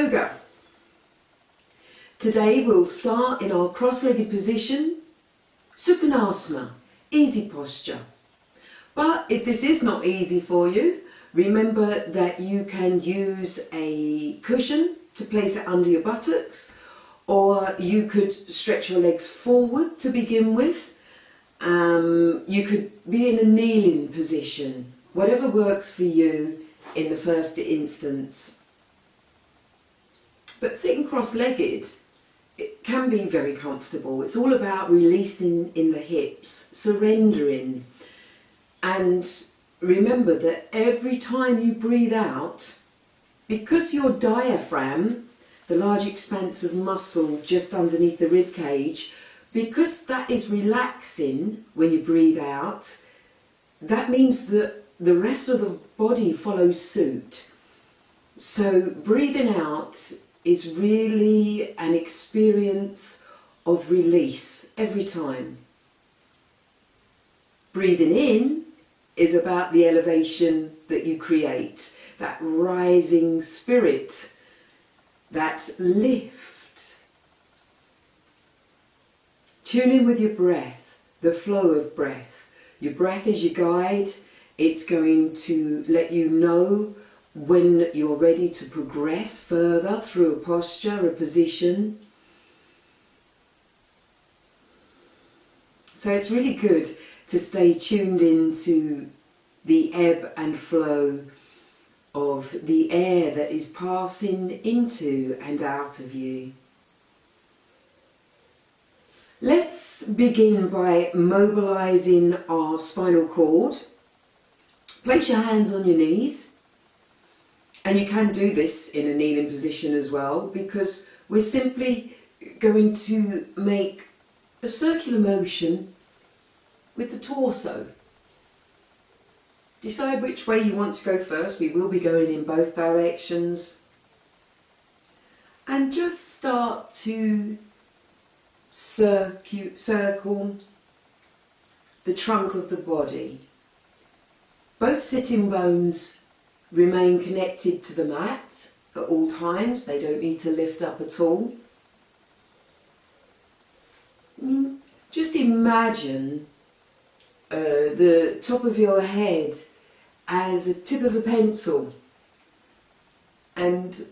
yoga. Today we'll start in our cross-legged position, Sukhanasana, easy posture. But if this is not easy for you, remember that you can use a cushion to place it under your buttocks, or you could stretch your legs forward to begin with. You could be in a kneeling position, whatever works for you in the first instance. But sitting cross-legged, it can be very comfortable. It's all about releasing in the hips, surrendering. And remember that every time you breathe out, because your diaphragm, the large expanse of muscle just underneath the rib cage, because that is relaxing when you breathe out, that means that the rest of the body follows suit. So breathing out is really an experience of release every time. Breathing in is about the elevation that you create, that rising spirit, that lift. Tune in with your breath, the flow of breath. Your breath is your guide. It's going to let you know when you're ready to progress further through a posture, a position. So it's really good to stay tuned into the ebb and flow of the air that is passing into and out of you. Let's begin by mobilizing our spinal cord. Place your hands on your knees. And you can do this in a kneeling position as well, because we're simply going to make a circular motion with the torso. Decide which way you want to go first. We will be going in both directions. And just start to circle the trunk of the body. Both sitting bones remain connected to the mat at all times. They don't need to lift up at all. Just imagine the top of your head as a tip of a pencil, and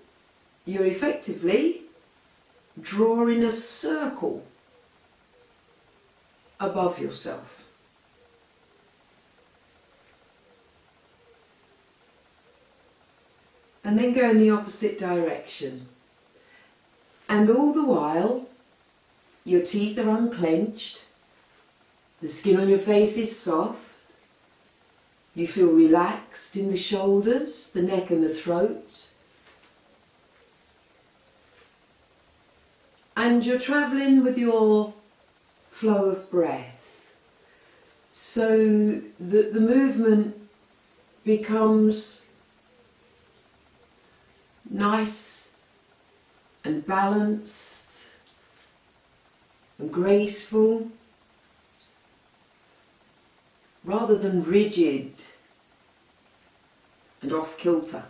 you're effectively drawing a circle above yourself. And then go in the opposite direction. And all the while, your teeth are unclenched, the skin on your face is soft, you feel relaxed in the shoulders, the neck and the throat. And you're travelling with your flow of breath. So that the movement becomes nice and balanced and graceful, rather than rigid and off-kilter.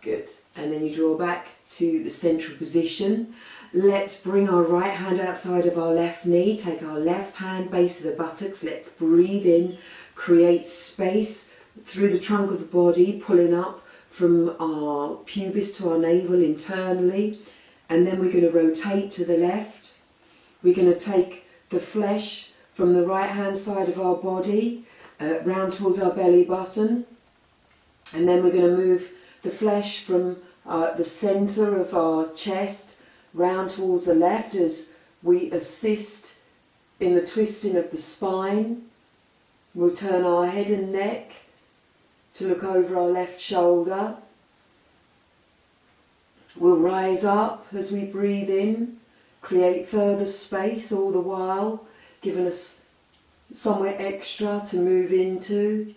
Good. And then you draw back to the central position. Let's bring our right hand outside of our left knee. Take our left hand, base of the buttocks. Let's breathe in, create space through the trunk of the body, pulling up from our pubis to our navel internally. And then we're going to rotate to the left. We're going to take the flesh from the right hand side of our body round towards our belly button. And then we're going to move the flesh from the centre of our chest round towards the left as we assist in the twisting of the spine. We'll turn our head and neck to look over our left shoulder. We'll rise up as we breathe in, create further space all the while, giving us somewhere extra to move into.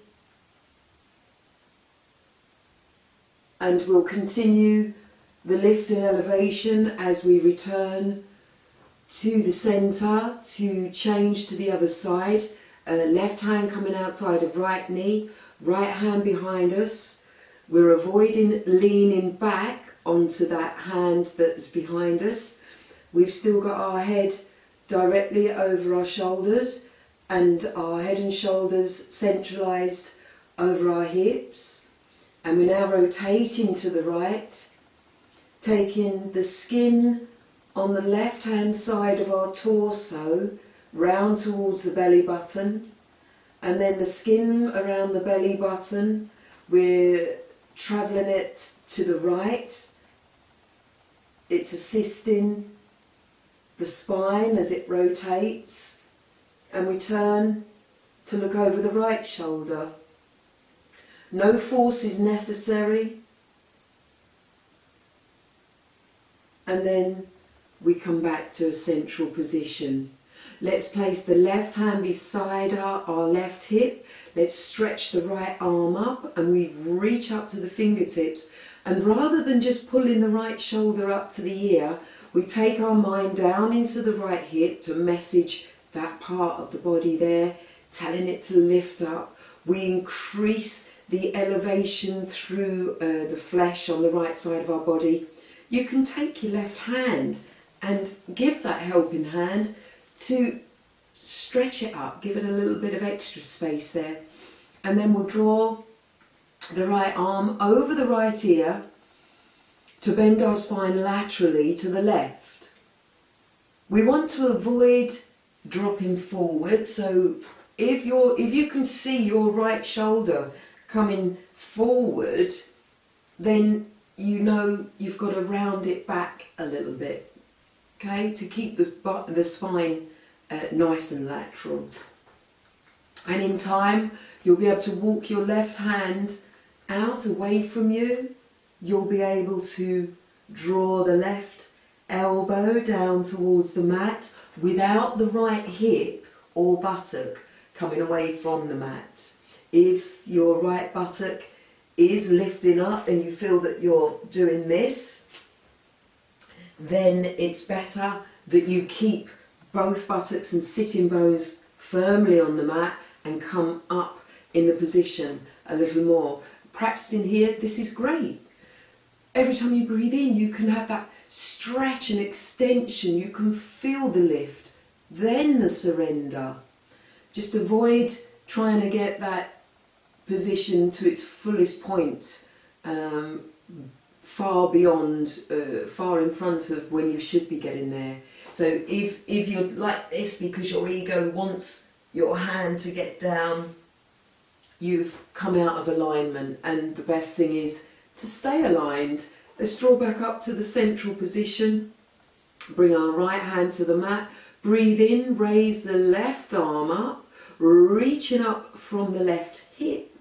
And we'll continue the lift and elevation as we return to the centre to change to the other side. Left hand coming outside of right knee, right hand behind us. We're avoiding leaning back onto that hand that's behind us. We've still got our head directly over our shoulders and our head and shoulders centralised over our hips. And we're now rotating to the right, taking the skin on the left hand side of our torso round towards the belly button, and then the skin around the belly button, we're travelling it to the right. It's assisting the spine as it rotates, and we turn to look over the right shoulder. No force is necessary, and then we come back to a central position. Let's place the left hand beside our left hip. Let's stretch the right arm up and we reach up to the fingertips. And rather than just pulling the right shoulder up to the ear, we take our mind down into the right hip to message that part of the body there, telling it to lift up. We increase the elevation through the flesh on the right side of our body. You can take your left hand and give that helping hand to stretch it up, give it a little bit of extra space there. And then we'll draw the right arm over the right ear to bend our spine laterally to the left. We want to avoid dropping forward, so if you can see your right shoulder coming forward, then you know you've got to round it back a little bit, okay, to keep the spine nice and lateral. And in time, you'll be able to walk your left hand out away from you. You'll be able to draw the left elbow down towards the mat without the right hip or buttock coming away from the mat. If your right buttock is lifting up and you feel that you're doing this, then it's better that you keep both buttocks and sitting bones firmly on the mat and come up in the position a little more. Practicing here, this is great. Every time you breathe in, you can have that stretch and extension. You can feel the lift, then the surrender. Just avoid trying to get that position to its fullest point, far beyond, far in front of when you should be getting there. So if you're like this because your ego wants your hand to get down, you've come out of alignment, and the best thing is to stay aligned. Let's draw back up to the central position. Bring our right hand to the mat. Breathe in, raise the left arm up, reaching up from the left hip.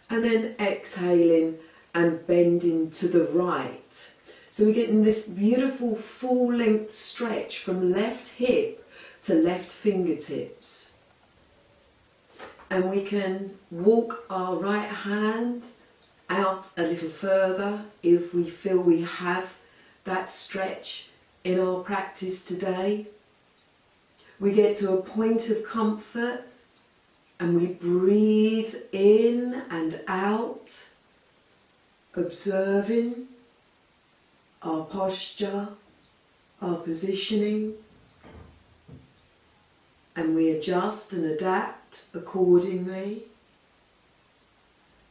And then exhaling and bending to the right. So we're getting this beautiful full length stretch from left hip to left fingertips. And we can walk our right hand out a little further if we feel we have that stretch in our practice today. We get to a point of comfort and we breathe in and out, observing our posture, our positioning, and we adjust and adapt accordingly.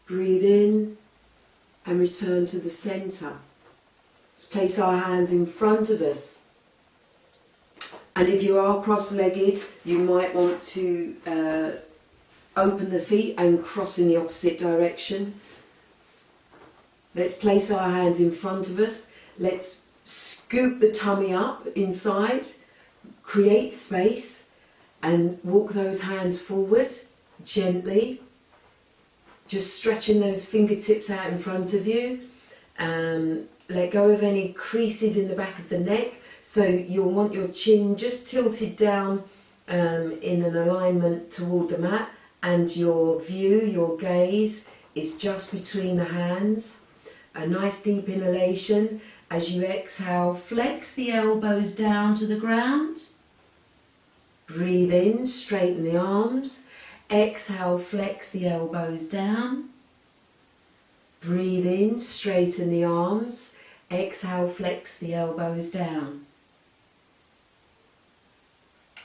Breathe in and return to the centre. Let's place our hands in front of us. And if you are cross-legged, you might want to open the feet and cross in the opposite direction. Let's place our hands in front of us. Let's scoop the tummy up inside, create space, and walk those hands forward gently. Just stretching those fingertips out in front of you. Let go of any creases in the back of the neck. So you'll want your chin just tilted down in an alignment toward the mat, and your view, your gaze, is just between the hands. A nice deep inhalation. As you exhale, flex the elbows down to the ground. Breathe in, straighten the arms. Exhale, flex the elbows down. Breathe in, straighten the arms. Exhale, flex the elbows down.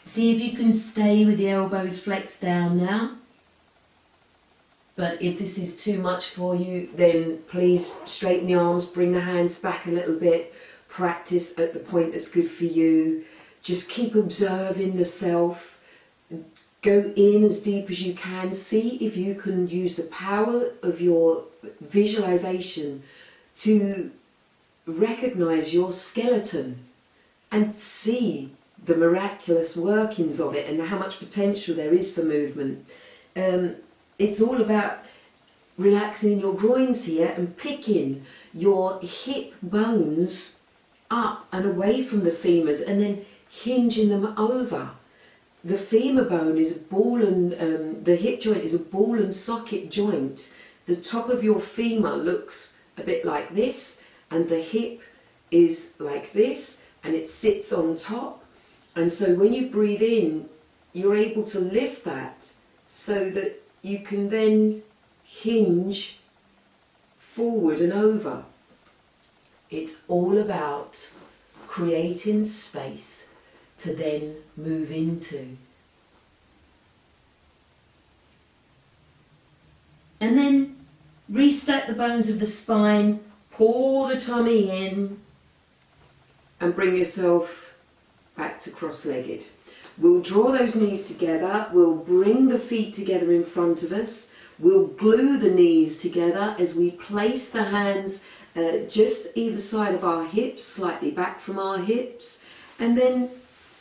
See if you can stay with the elbows flexed down now. But if this is too much for you, then please straighten the arms, bring the hands back a little bit. Practice at the point that's good for you. Just keep observing the self. Go in as deep as you can. See if you can use the power of your visualization to recognize your skeleton and see the miraculous workings of it and how much potential there is for movement. It's all about relaxing your groins here and picking your hip bones up and away from the femurs and then hinging them over. The femur bone is a ball and the hip joint is a ball and socket joint. The top of your femur looks a bit like this and the hip is like this and it sits on top. And so when you breathe in, you're able to lift that so that you can then hinge forward and over. It's all about creating space to then move into. And then restack the bones of the spine, pull the tummy in and bring yourself back to cross-legged. We'll draw those knees together, we'll bring the feet together in front of us, we'll glue the knees together as we place the hands just either side of our hips, slightly back from our hips, and then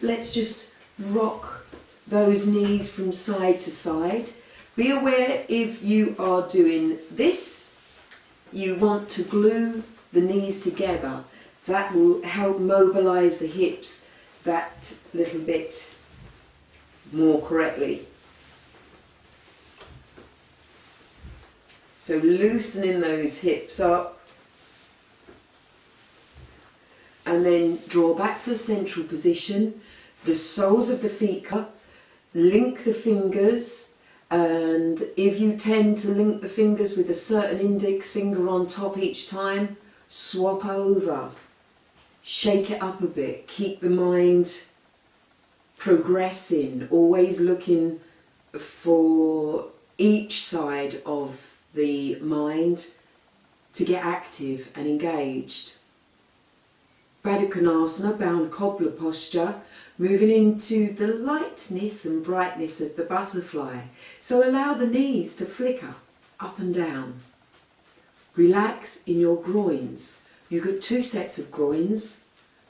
let's just rock those knees from side to side. Be aware if you are doing this, you want to glue the knees together. That will help mobilize the hips that little bit more correctly. So loosening those hips up and then draw back to a central position. The soles of the feet cup, link the fingers, and if you tend to link the fingers with a certain index finger on top each time, swap over. Shake it up a bit, keep the mind progressing, always looking for each side of the mind to get active and engaged. Baddha Konasana, bound cobbler posture, moving into the lightness and brightness of the butterfly. So allow the knees to flicker up and down. Relax in your groins. You've got two sets of groins.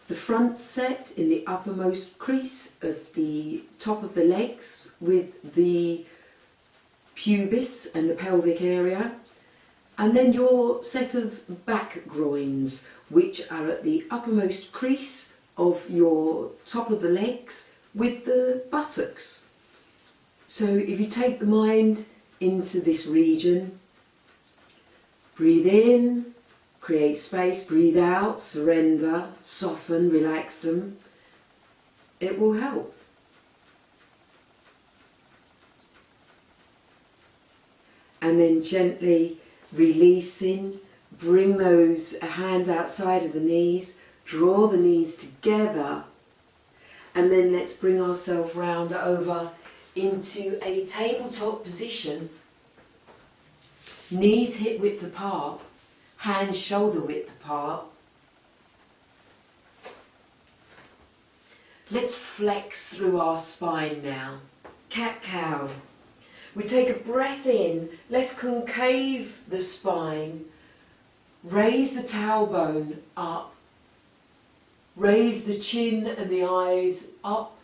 The front set in the uppermost crease of the top of the legs with the pubis and the pelvic area. And then your set of back groins, which are at the uppermost crease of your top of the legs with the buttocks. So if you take the mind into this region, breathe in, create space, breathe out, surrender, soften, relax them. It will help. And then gently releasing, bring those hands outside of the knees, draw the knees together, and then let's bring ourselves round over into a tabletop position, knees hip width apart, hands shoulder width apart. Let's flex through our spine now. Cat-cow. We take a breath in, let's concave the spine, raise the tailbone up, raise the chin and the eyes up,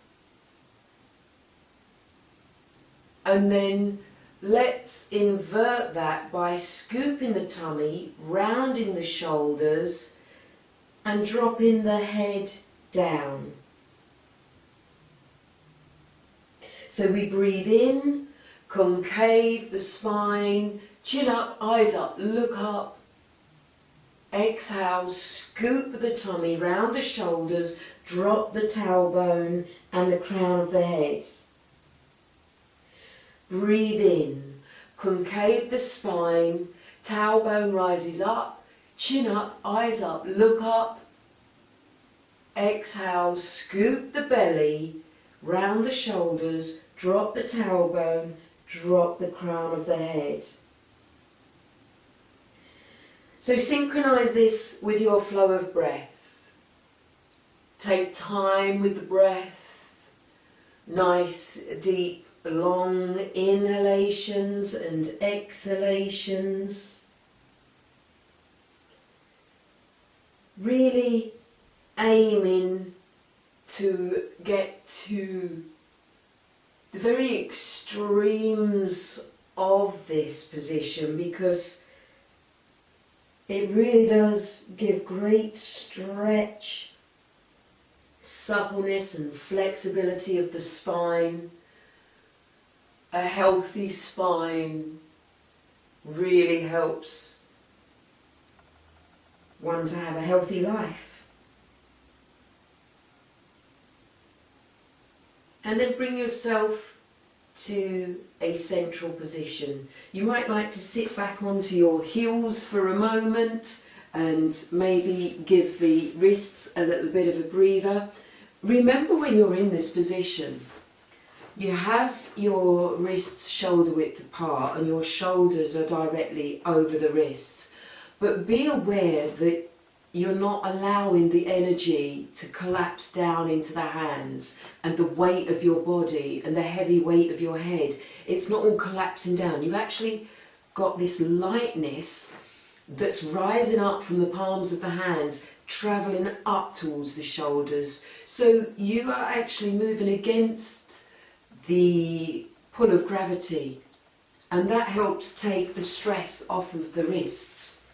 and then let's invert that by scooping the tummy, rounding the shoulders and dropping the head down. So we breathe in, concave the spine, chin up, eyes up, look up. Exhale, scoop the tummy round the shoulders, drop the tailbone and the crown of the head. Breathe in, concave the spine, tailbone rises up, chin up, eyes up, look up. Exhale, scoop the belly, round the shoulders, drop the tailbone, drop the crown of the head. So synchronise this with your flow of breath. Take time with the breath. Nice, deep, long inhalations and exhalations. Really aiming to get to the very extremes of this position, because it really does give great stretch, suppleness and flexibility of the spine. A healthy spine really helps one to have a healthy life. And then bring yourself to a central position. You might like to sit back onto your heels for a moment and maybe give the wrists a little bit of a breather. Remember, when you're in this position, you have your wrists shoulder width apart and your shoulders are directly over the wrists. But be aware that you're not allowing the energy to collapse down into the hands and the weight of your body and the heavy weight of your head. It's not all collapsing down. You've actually got this lightness that's rising up from the palms of the hands, travelling up towards the shoulders. So you are actually moving against the pull of gravity, and that helps take the stress off of the wrists.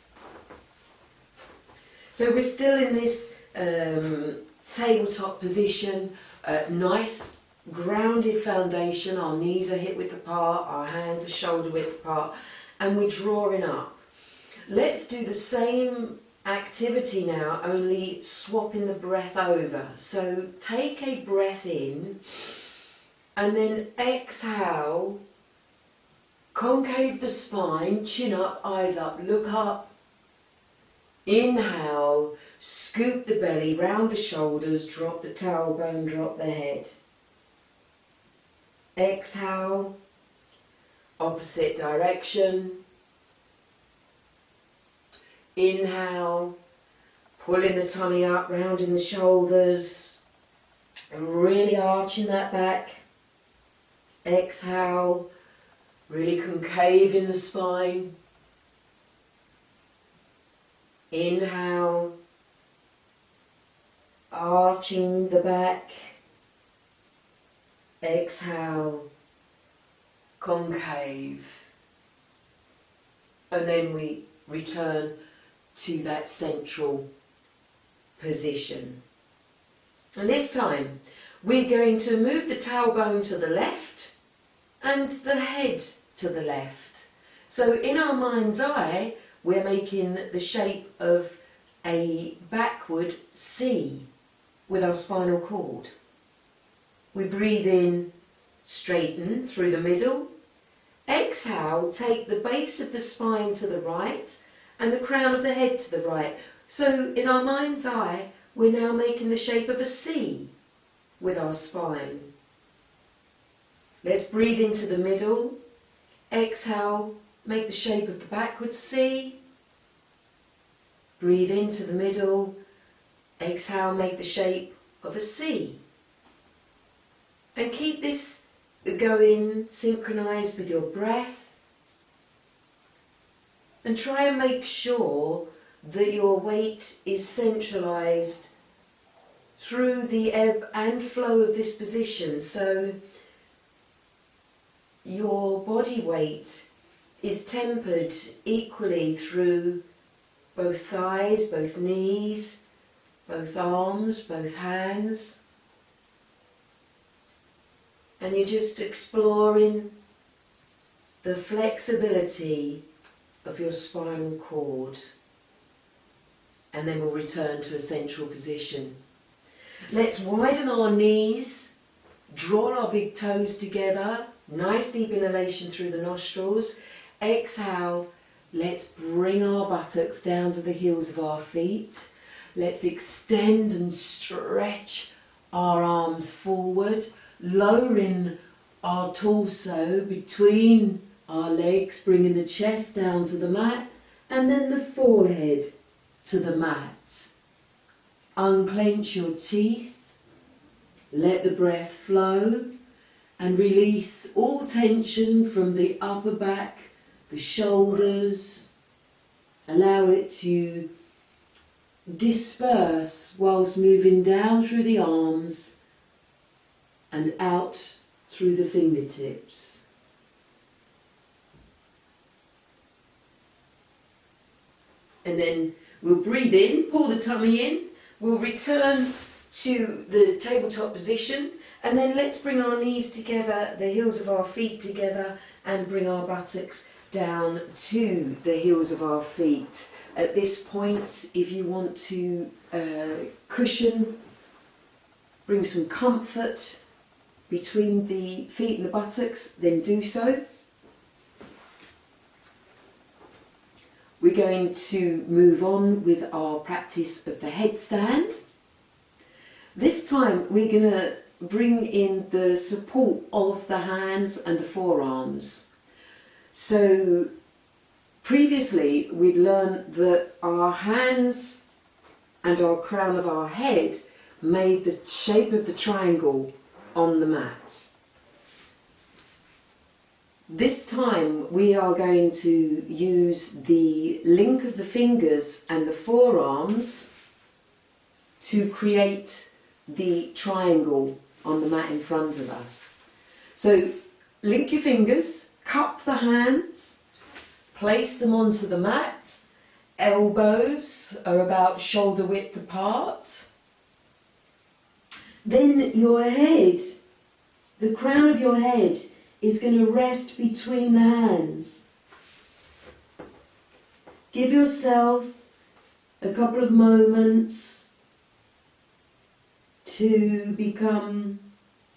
So we're still in this tabletop position, nice grounded foundation. Our knees are hip width apart, our hands are shoulder width apart, and we're drawing up. Let's do the same activity now, only swapping the breath over. So take a breath in and then exhale, concave the spine, chin up, eyes up, look up. Inhale, scoop the belly, round the shoulders, drop the tailbone, drop the head. Exhale, opposite direction. Inhale, pulling the tummy up, rounding the shoulders, and really arching that back. Exhale, really concaving the spine. Inhale, arching the back. Exhale, concave. And then we return to that central position. And this time we're going to move the tailbone to the left and the head to the left. So in our mind's eye, we're making the shape of a backward C with our spinal cord. We breathe in, straighten through the middle. Exhale, take the base of the spine to the right and the crown of the head to the right. So in our mind's eye, we're now making the shape of a C with our spine. Let's breathe into the middle. Exhale, make the shape of the backward C. Breathe into the middle. Exhale, make the shape of a C. And keep this going, synchronised with your breath. And try and make sure that your weight is centralised through the ebb and flow of this position. So your body weight is tempered equally through both thighs, both knees, both arms, both hands. And you're just exploring the flexibility of your spinal cord. And then we'll return to a central position. Let's widen our knees, draw our big toes together, nice deep inhalation through the nostrils. Exhale, let's bring our buttocks down to the heels of our feet. Let's extend and stretch our arms forward, lowering our torso between our legs, bringing the chest down to the mat, and then the forehead to the mat. Unclench your teeth, let the breath flow, and release all tension from the upper back, the shoulders. Allow it to disperse whilst moving down through the arms and out through the fingertips. And then we'll breathe in, pull the tummy in, we'll return to the tabletop position, and then let's bring our knees together, the heels of our feet together, and bring our buttocks down to the heels of our feet. At this point, if you want to cushion, bring some comfort between the feet and the buttocks, then do so. We're going to move on with our practice of the headstand. This time we're going to bring in the support of the hands and the forearms. So previously we'd learned that our hands and our crown of our head made the shape of the triangle on the mat. This time we are going to use the link of the fingers and the forearms to create the triangle on the mat in front of us. So link your fingers, cup the hands, place them onto the mat, elbows are about shoulder width apart. Then your head, the crown of your head is going to rest between the hands. Give yourself a couple of moments to become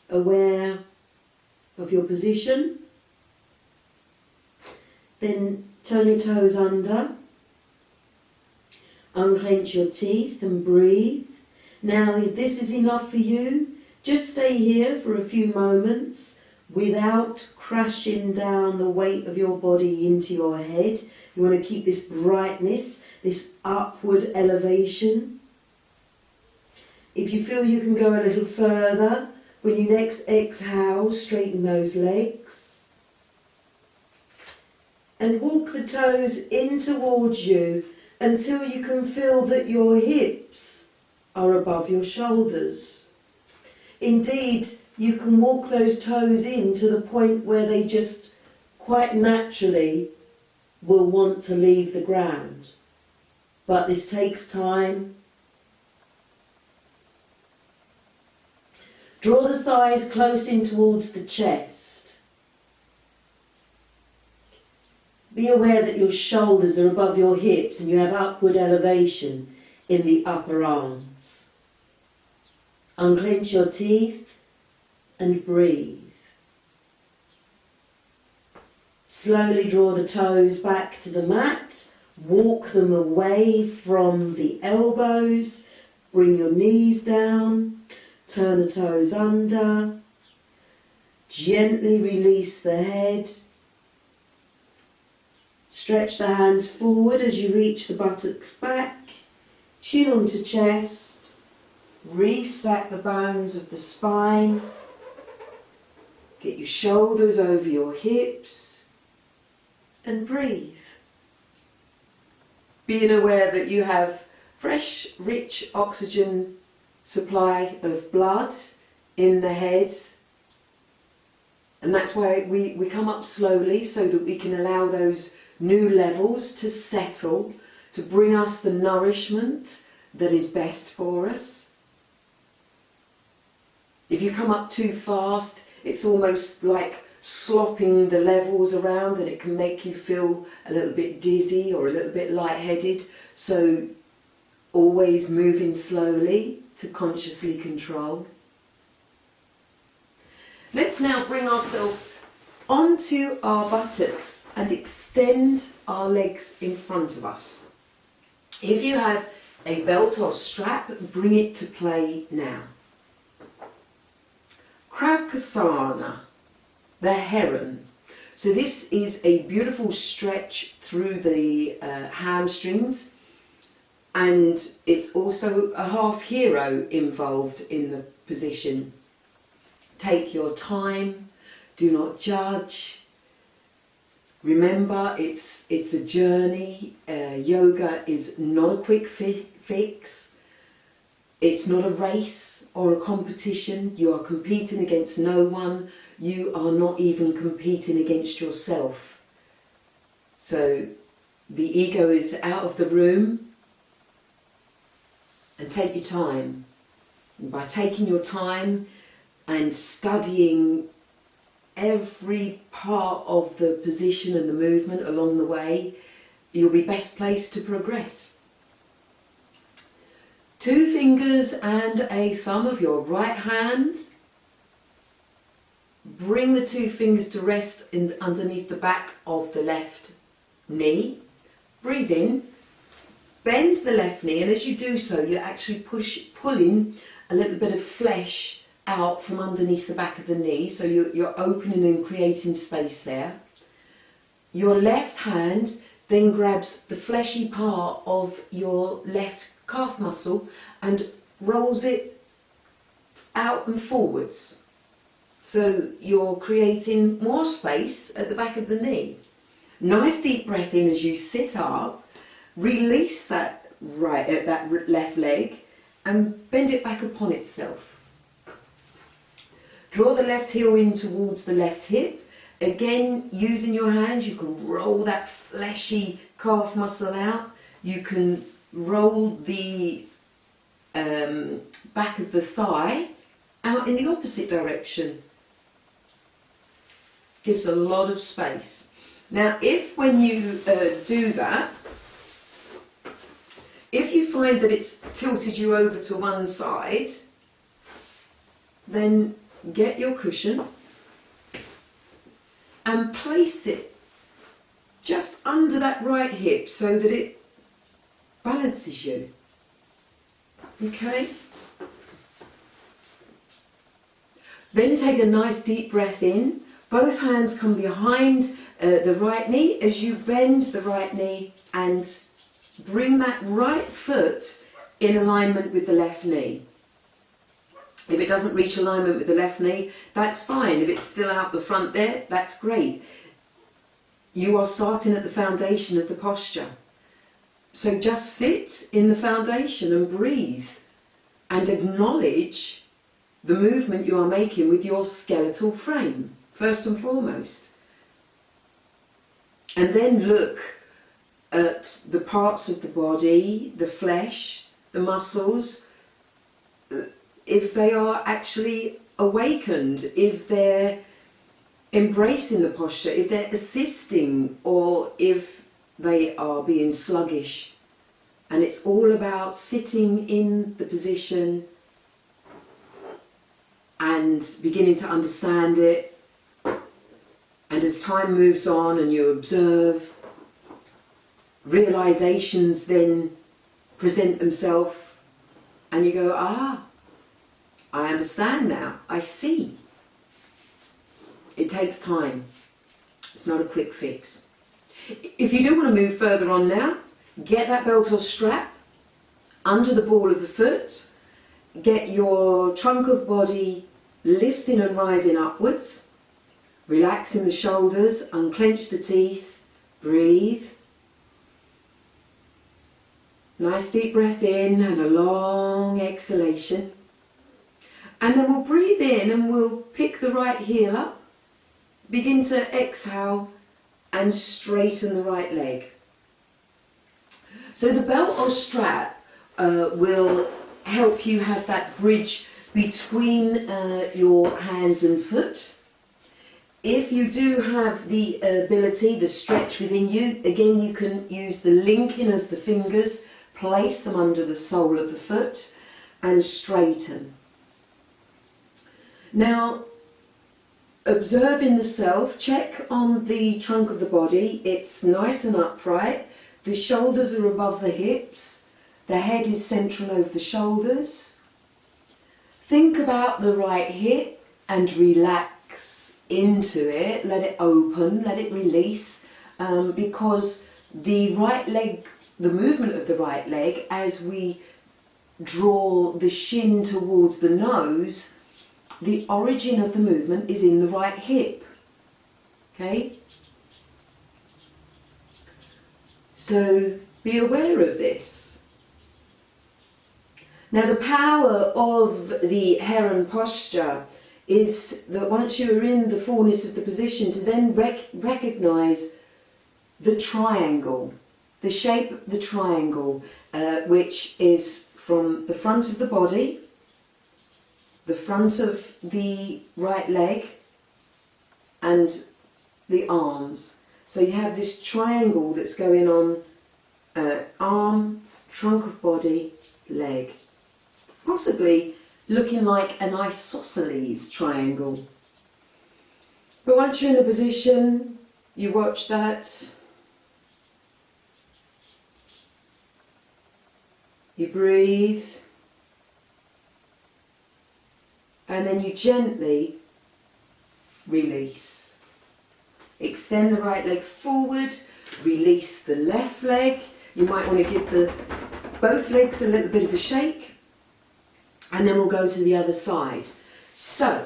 aware of your position. Then turn your toes under, unclench your teeth and breathe. Now if this is enough for you, just stay here for a few moments without crashing down the weight of your body into your head. You want to keep this brightness, this upward elevation. If you feel you can go a little further, when you next exhale, straighten those legs. And walk the toes in towards you until you can feel that your hips are above your shoulders. Indeed, you can walk those toes in to the point where they just quite naturally will want to leave the ground. But this takes time. Draw the thighs close in towards the chest. Be aware that your shoulders are above your hips and you have upward elevation in the upper arms. Unclench your teeth and breathe. Slowly draw the toes back to the mat. Walk them away from the elbows. Bring your knees down. Turn the toes under. Gently release the head. Stretch the hands forward as you reach the buttocks back. Chin onto chest. Restack the bones of the spine. Get your shoulders over your hips. And breathe. Being aware that you have fresh, rich oxygen supply of blood in the head, and that's why we come up slowly so that we can allow those new levels to settle, to bring us the nourishment that is best for us. If you come up too fast, it's almost like slopping the levels around, and it can make you feel a little bit dizzy or a little bit lightheaded. So always moving slowly to consciously control. Let's now bring ourselves onto our buttocks and extend our legs in front of us. If you have a belt or strap, bring it to play now. Krapkasana, the heron. So this is a beautiful stretch through the hamstrings, and it's also a half hero involved in the position. Take your time, do not judge. Remember, it's a journey. Yoga is not a quick fix. It's not a race or a competition. You are competing against no one. You are not even competing against yourself. So the ego is out of the room, and take your time. And by taking your time and studying every part of the position and the movement along the way, you'll be best placed to progress. 2 fingers and a thumb of your right hand. Bring the 2 fingers to rest underneath the back of the left knee. Breathe in, bend the left knee, and as you do so, you're actually pulling a little bit of flesh out from underneath the back of the knee, so you're opening and creating space there. Your left hand then grabs the fleshy part of your left calf muscle and rolls it out and forwards. So you're creating more space at the back of the knee. Nice deep breath in as you sit up. Release that left leg and bend it back upon itself. Draw the left heel in towards the left hip. Again, using your hands, you can roll that fleshy calf muscle out. You can roll the back of the thigh out in the opposite direction. Gives a lot of space. Now, if when you do that, if you find that it's tilted you over to one side, then get your cushion and place it just under that right hip so that it balances you. Okay? Then take a nice deep breath in. Both hands come behind the right knee as you bend the right knee and bring that right foot in alignment with the left knee. If it doesn't reach alignment with the left knee, that's fine. If it's still out the front there, that's great. You are starting at the foundation of the posture. So just sit in the foundation and breathe and acknowledge the movement you are making with your skeletal frame, first and foremost. And then look at the parts of the body, the flesh, the muscles, if they are actually awakened, if they're embracing the posture, if they're assisting, or if they are being sluggish. And it's all about sitting in the position and beginning to understand it. And as time moves on and you observe, realizations then present themselves and you go, ah, I understand now, I see. It takes time. It's not a quick fix. If you do want to move further on now, get that belt or strap under the ball of the foot, get your trunk of body lifting and rising upwards, relaxing the shoulders, unclench the teeth, breathe. Nice deep breath in and a long exhalation. And then we'll breathe in and we'll pick the right heel up, begin to exhale and straighten the right leg. So the belt or strap will help you have that bridge between your hands and foot. If you do have the ability, the stretch within you, again you can use the linking of the fingers, place them under the sole of the foot and straighten. Now, observing the self, check on the trunk of the body. It's nice and upright. The shoulders are above the hips. The head is central over the shoulders. Think about the right hip and relax into it. Let it open, let it release, because the right leg, the movement of the right leg, as we draw the shin towards the nose, the origin of the movement is in the right hip. Okay? So be aware of this. Now the power of the heron posture is that once you are in the fullness of the position, to then recognise the triangle, the shape of the triangle, which is from the front of the body, the front of the right leg and the arms. So you have this triangle that's going on, arm, trunk of body, leg. It's possibly looking like an isosceles triangle. But once you're in a position, you watch that, you breathe, and then you gently release. Extend the right leg forward, release the left leg. You might want to give both legs a little bit of a shake, and then we'll go to the other side. So,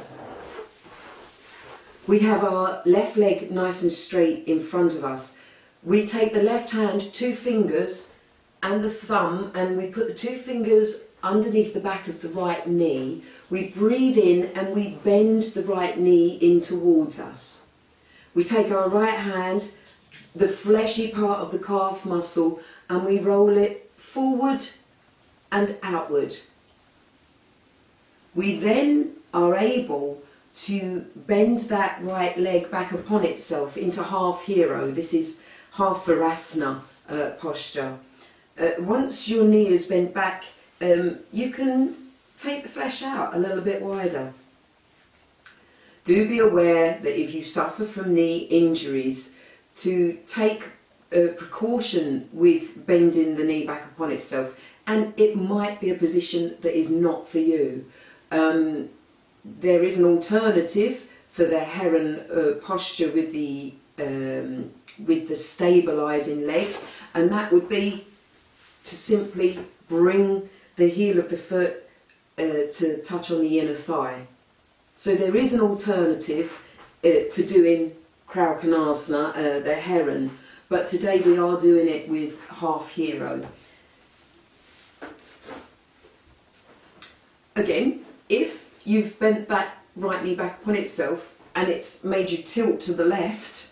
we have our left leg nice and straight in front of us. We take the left hand, 2 fingers and the thumb, and we put the 2 fingers underneath the back of the right knee. We breathe in and we bend the right knee in towards us. We take our right hand, the fleshy part of the calf muscle, and we roll it forward and outward. We then are able to bend that right leg back upon itself into half hero. This is half virasana posture. Once your knee is bent back, you can take the flesh out a little bit wider. Do be aware that if you suffer from knee injuries, to take precaution with bending the knee back upon itself, and it might be a position that is not for you. There is an alternative for the heron posture with the stabilising leg, and that would be to simply bring the heel of the foot to touch on the inner thigh. So there is an alternative for doing Kraukanasana, the heron, but today we are doing it with half hero. Again, if you've bent that right knee back upon itself and it's made you tilt to the left,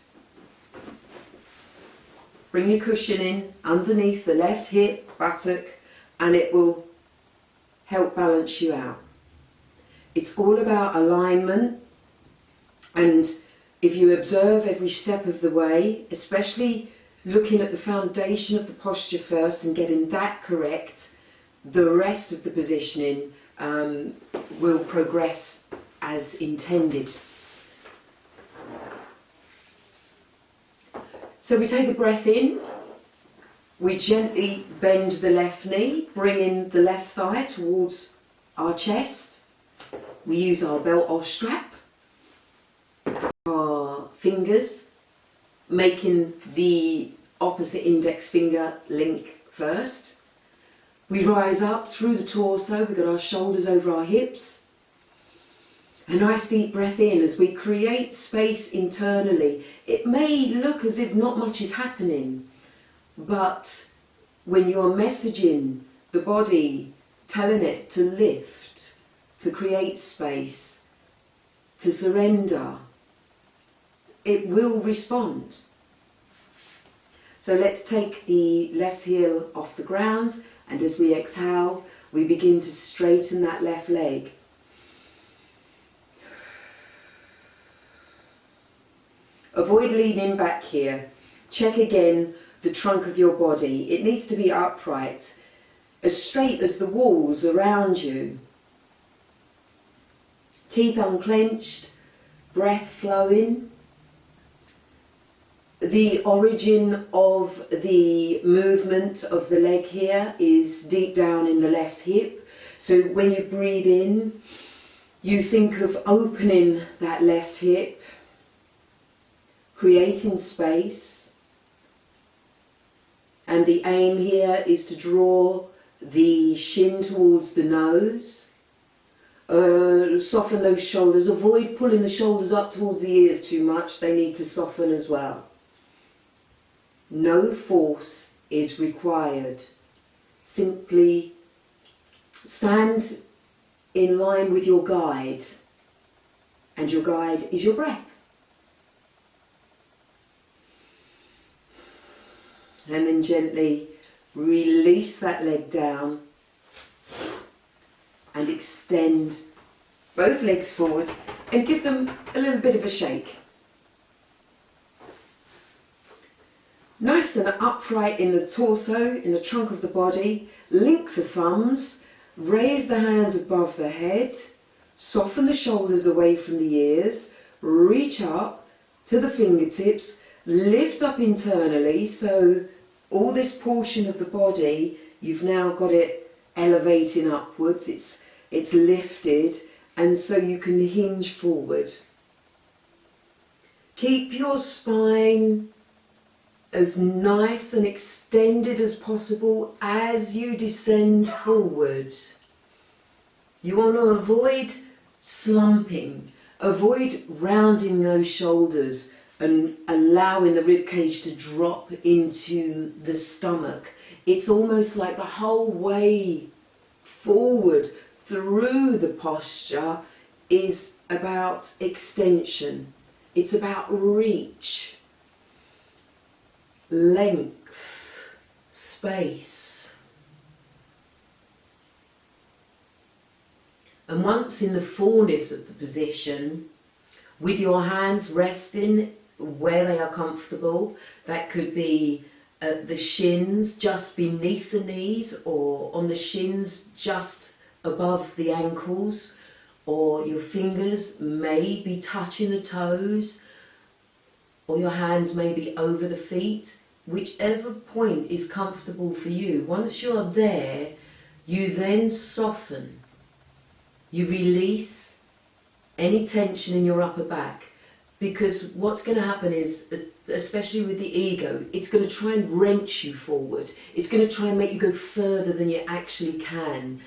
bring your cushion in underneath the left hip, buttock, and it will help balance you out. It's all about alignment, and if you observe every step of the way, especially looking at the foundation of the posture first and getting that correct, the rest of the positioning will progress as intended. So we take a breath in, we gently bend the left knee, bringing the left thigh towards our chest. We use our belt or strap, our fingers, making the opposite index finger link first. We rise up through the torso, we've got our shoulders over our hips. A nice deep breath in as we create space internally. It may look as if not much is happening, but when you're messaging the body, telling it to lift, to create space, to surrender, it will respond. So let's take the left heel off the ground, and as we exhale, we begin to straighten that left leg. Avoid leaning back here. Check again the trunk of your body. It needs to be upright, as straight as the walls around you. Teeth unclenched, breath flowing. The origin of the movement of the leg here is deep down in the left hip. So when you breathe in, you think of opening that left hip, creating space. And the aim here is to draw the shin towards the nose. Soften those shoulders. Avoid pulling the shoulders up towards the ears too much. They need to soften as well. No force is required. Simply stand in line with your guide, and your guide is your breath. And then gently release that leg down and extend both legs forward and give them a little bit of a shake. Nice and upright in the torso, in the trunk of the body. Link the thumbs, raise the hands above the head, soften the shoulders away from the ears, reach up to the fingertips, lift up internally, so all this portion of the body, you've now got it elevating upwards, it's lifted, and so you can hinge forward. Keep your spine as nice and extended as possible as you descend forwards. You want to avoid slumping, avoid rounding those shoulders and allowing the rib cage to drop into the stomach. It's almost like the whole way forward through the posture is about extension. It's about reach, length, space. And once in the fullness of the position, with your hands resting where they are comfortable, that could be at the shins just beneath the knees, or on the shins just above the ankles, or your fingers may be touching the toes, or your hands may be over the feet, whichever point is comfortable for you. Once you're there, you then soften. You release any tension in your upper back, because what's going to happen is, especially with the ego, it's going to try and wrench you forward. It's going to try and make you go further than you actually can,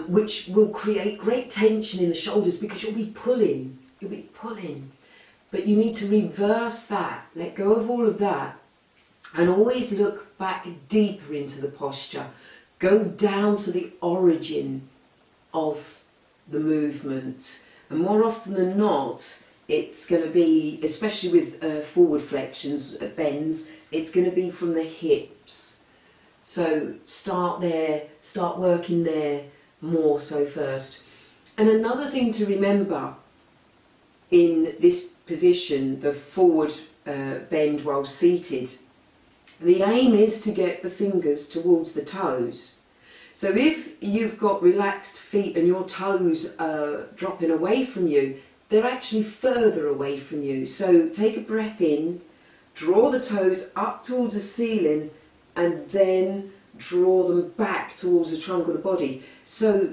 which will create great tension in the shoulders because you'll be pulling. You'll be pulling. But you need to reverse that, let go of all of that, and always look back deeper into the posture. Go down to the origin of the movement. And more often than not, it's going to be, especially with forward flexions, bends, it's going to be from the hips. So start there, start working there more so first. And another thing to remember in this position, the forward bend while seated, the aim is to get the fingers towards the toes. So if you've got relaxed feet and your toes are dropping away from you, they're actually further away from you. So take a breath in, draw the toes up towards the ceiling, and then draw them back towards the trunk of the body. So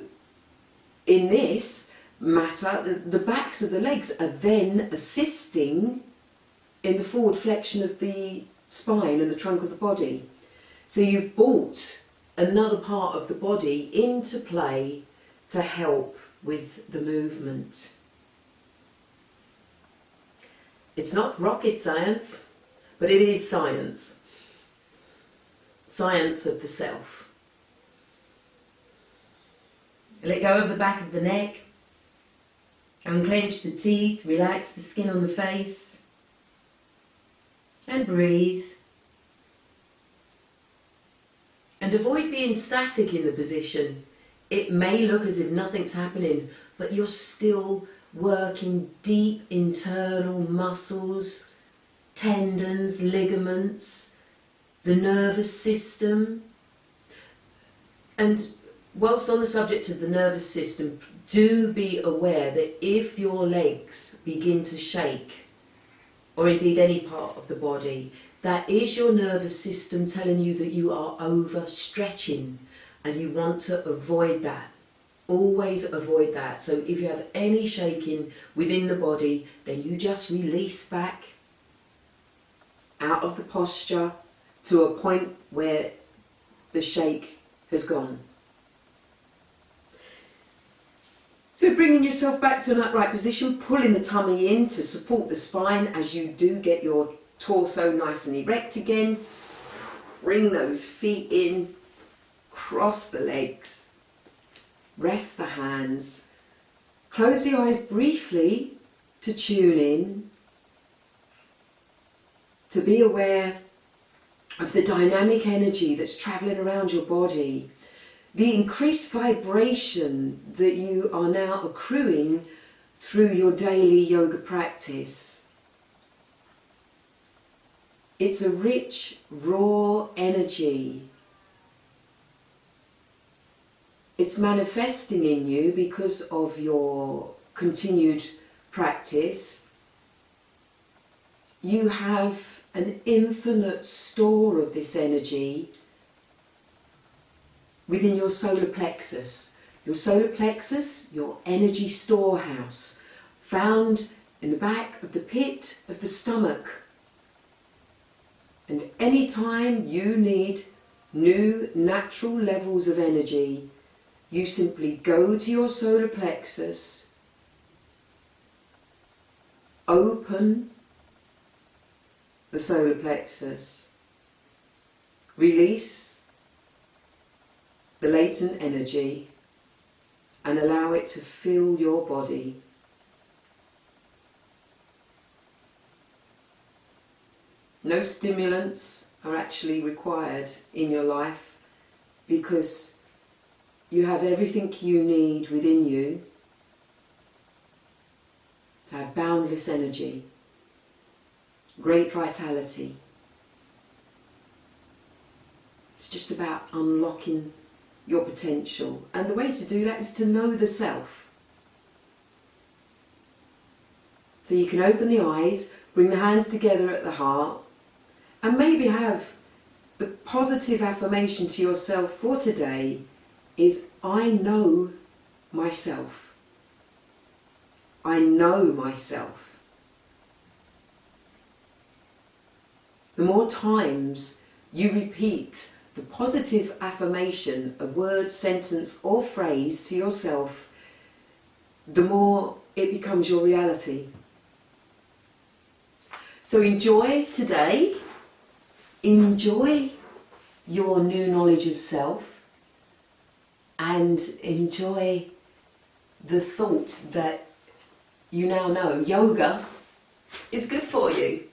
in this matter, the backs of the legs are then assisting in the forward flexion of the spine and the trunk of the body. So you've brought another part of the body into play to help with the movement. It's not rocket science, but it is science. Science of the self. Let go of the back of the neck. Unclench the teeth, relax the skin on the face. And breathe. And avoid being static in the position. It may look as if nothing's happening, but you're still working deep internal muscles, tendons, ligaments, the nervous system. And whilst on the subject of the nervous system, do be aware that if your legs begin to shake, or indeed any part of the body, that is your nervous system telling you that you are overstretching, and you want to avoid that. Always avoid that. So if you have any shaking within the body, then you just release back out of the posture to a point where the shake has gone. So bringing yourself back to an upright position, pulling the tummy in to support the spine as you do get your torso nice and erect again. Bring those feet in, cross the legs. Rest the hands, close the eyes briefly to tune in, to be aware of the dynamic energy that's travelling around your body, the increased vibration that you are now accruing through your daily yoga practice. It's a rich, raw energy. It's manifesting in you because of your continued practice. You have an infinite store of this energy within your solar plexus. Your solar plexus, your energy storehouse, found in the back of the pit of the stomach. And anytime you need new natural levels of energy, you simply go to your solar plexus, open the solar plexus, release the latent energy and allow it to fill your body. No stimulants are actually required in your life because you have everything you need within you to have boundless energy, great vitality. It's just about unlocking your potential. And the way to do that is to know the self. So you can open the eyes, bring the hands together at the heart, and maybe have the positive affirmation to yourself for today is, I know myself. I know myself. The more times you repeat the positive affirmation, a word, sentence or phrase to yourself, the more it becomes your reality. So enjoy today, enjoy your new knowledge of self, and enjoy the thought that you now know yoga is good for you.